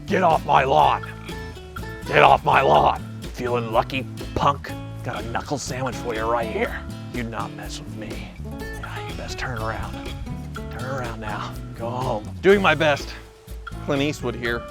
Get off my lawn. Get off my lawn. Feeling lucky, punk? Got a knuckle sandwich for you right here. You not mess with me. Yeah, you best turn around. Turn around now. Go home. Doing my best. Clint Eastwood here.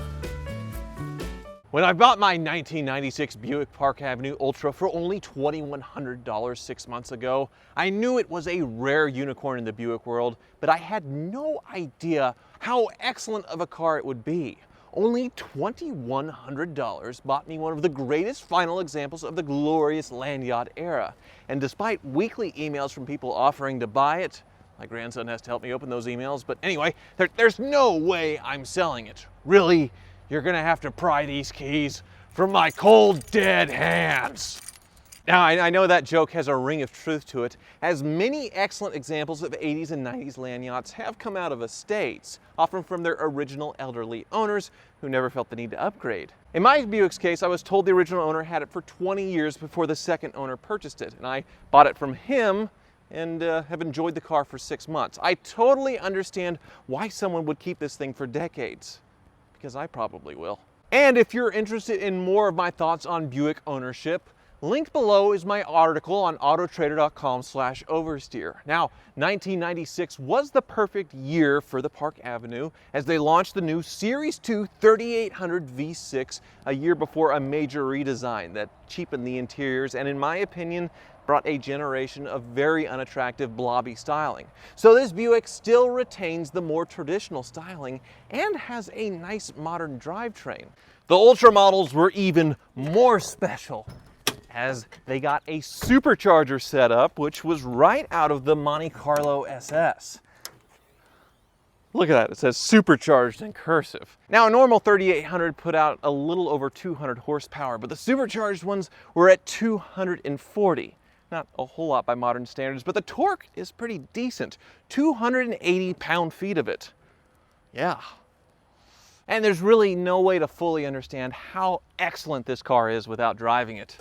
When I bought my 1996 Buick Park Avenue Ultra for only $2,100 6 months ago, I knew it was a rare unicorn in the Buick world, but I had no idea how excellent of a car it would be. Only $2,100 bought me one of the greatest final examples of the glorious land yacht era. And despite weekly emails from people offering to buy it, my grandson has to help me open those emails, but anyway, there's no way I'm selling it. Really? You're gonna have to pry these keys from my cold, dead hands. Now, I know that joke has a ring of truth to it, as many excellent examples of 80s and 90s land yachts have come out of estates, often from their original elderly owners who never felt the need to upgrade. In my Buick's case, I was told the original owner had it for 20 years before the second owner purchased it, and I bought it from him and have enjoyed the car for 6 months. I totally understand why someone would keep this thing for decades. Because I probably will. And if you're interested in more of my thoughts on Buick ownership, linked below is my article on autotrader.com/oversteer. Now, 1996 was the perfect year for the Park Avenue as they launched the new Series 2 3800 V6 a year before a major redesign that cheapened the interiors and, in my opinion, brought a generation of very unattractive blobby styling. So this Buick still retains the more traditional styling and has a nice modern drivetrain. The Ultra models were even more special as they got a supercharger setup, which was right out of the Monte Carlo SS. Look at that, it says supercharged in cursive. Now, a normal 3800 put out a little over 200 horsepower, but the supercharged ones were at 240. Not a whole lot by modern standards, but the torque is pretty decent. 280 pound-feet of it. Yeah. And there's really no way to fully understand how excellent this car is without driving it.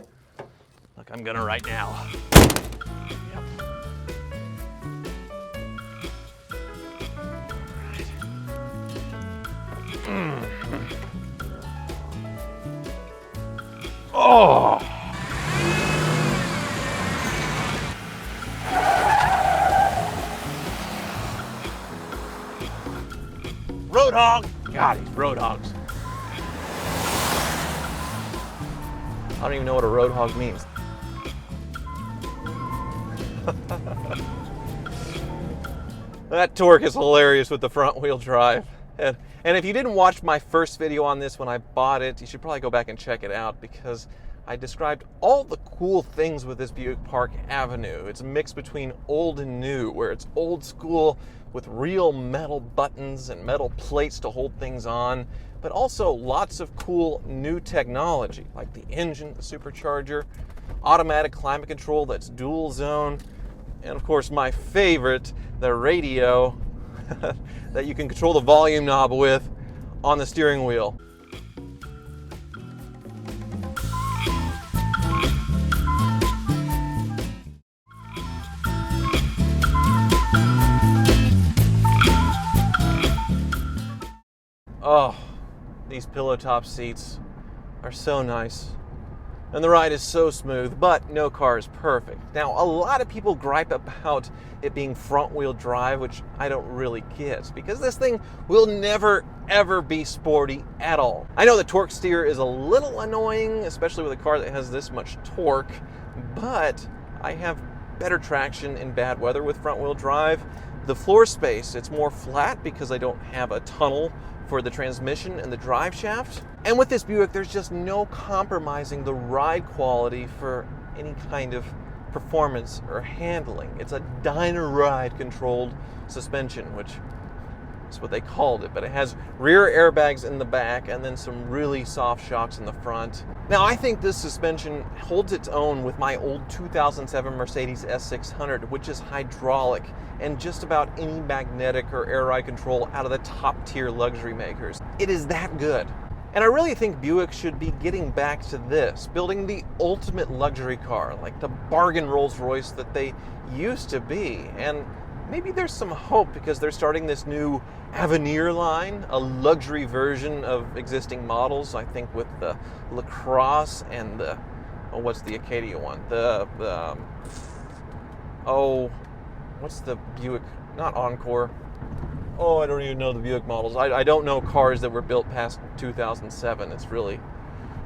Look, I'm gonna right now. Yep. Oh! Roadhog! God, these roadhogs. I don't even know what a roadhog means. That torque is hilarious with the front wheel drive. And if you didn't watch my first video on this when I bought it, you should probably go back and check it out because I described all the cool things with this Buick Park Avenue. It's a mix between old and new, where it's old school with real metal buttons and metal plates to hold things on, but also lots of cool new technology, like the engine, the supercharger, automatic climate control that's dual zone, and of course my favorite, the radio that you can control the volume knob with on the steering wheel. Oh, these pillow top seats are so nice. And the ride is so smooth, but no car is perfect. Now, a lot of people gripe about it being front wheel drive, which I don't really get, because this thing will never, ever be sporty at all. I know the torque steer is a little annoying, especially with a car that has this much torque, but I have better traction in bad weather with front wheel drive. The floor space, it's more flat because I don't have a tunnel for the transmission and the drive shaft. And with this Buick, there's just no compromising the ride quality for any kind of performance or handling. It's a Dynaride controlled suspension, which is what they called it, but it has rear airbags in the back and then some really soft shocks in the front. Now, I think this suspension holds its own with my old 2007 Mercedes S600, which is hydraulic and just about any magnetic or air ride control out of the top tier luxury makers. It is that good. And I really think Buick should be getting back to this, building the ultimate luxury car, like the bargain Rolls-Royce that they used to be. And maybe there's some hope because they're starting this new Avenir line, a luxury version of existing models. I think with the LaCrosse and the, oh, what's the Acadia one? What's the Buick? Not Encore. Oh, I don't even know the Buick models. I don't know cars that were built past 2007. It's really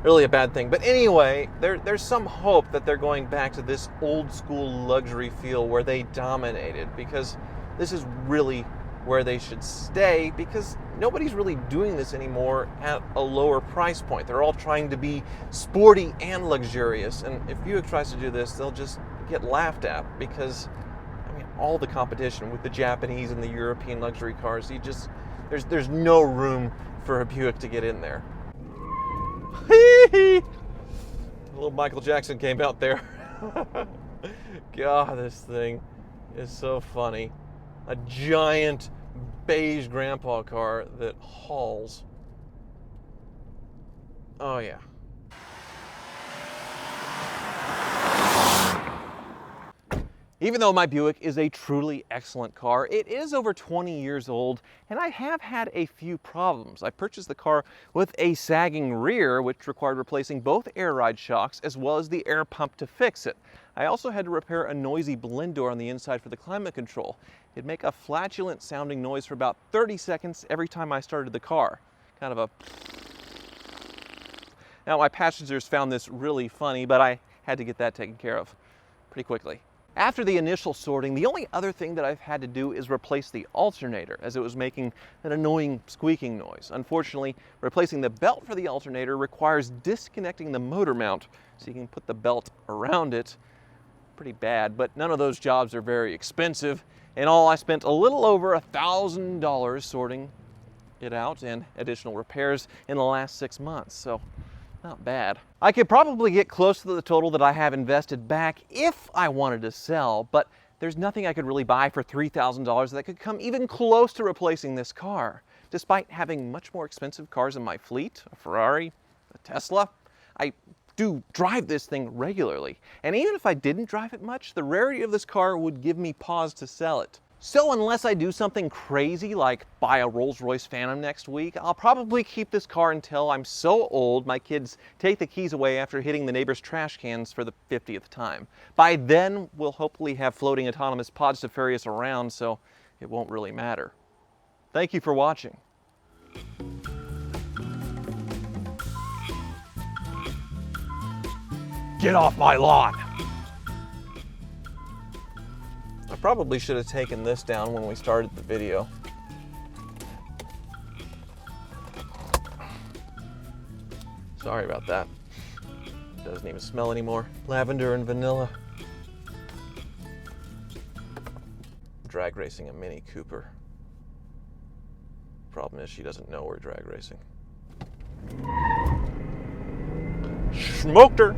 a bad thing. But anyway, there's some hope that they're going back to this old school luxury feel where they dominated, because this is really where they should stay, because nobody's really doing this anymore at a lower price point. They're all trying to be sporty and luxurious, and if Buick tries to do this, they'll just get laughed at, because I mean, all the competition with the Japanese and the European luxury cars, there's no room for a Buick to get in there. A little Michael Jackson came out there. God, this thing is so funny. A giant beige grandpa car that hauls. Oh yeah. Even though my Buick is a truly excellent car, it is over 20 years old, and I have had a few problems. I purchased the car with a sagging rear, which required replacing both air ride shocks as well as the air pump to fix it. I also had to repair a noisy blend door on the inside for the climate control. It'd make a flatulent sounding noise for about 30 seconds every time I started the car. Kind of a... Now, my passengers found this really funny, but I had to get that taken care of pretty quickly. After the initial sorting, the only other thing that I've had to do is replace the alternator, as it was making an annoying squeaking noise. Unfortunately, replacing the belt for the alternator requires disconnecting the motor mount so you can put the belt around it. Pretty bad, but none of those jobs are very expensive. In all, I spent a little over $1,000 sorting it out and additional repairs in the last 6 months, so not bad. I could probably get close to the total that I have invested back if I wanted to sell, but there's nothing I could really buy for $3,000 that could come even close to replacing this car. Despite having much more expensive cars in my fleet, a Ferrari, a Tesla, I do drive this thing regularly. And even if I didn't drive it much, the rarity of this car would give me pause to sell it. So unless I do something crazy like buy a Rolls-Royce Phantom next week, I'll probably keep this car until I'm so old my kids take the keys away after hitting the neighbor's trash cans for the 50th time. By then, we'll hopefully have floating autonomous pods to ferry us around, so it won't really matter. Thank you for watching. Get off my lawn! I probably should have taken this down when we started the video. Sorry about that. It doesn't even smell anymore. Lavender and vanilla. Drag racing a Mini Cooper. Problem is she doesn't know we're drag racing. Smoked her!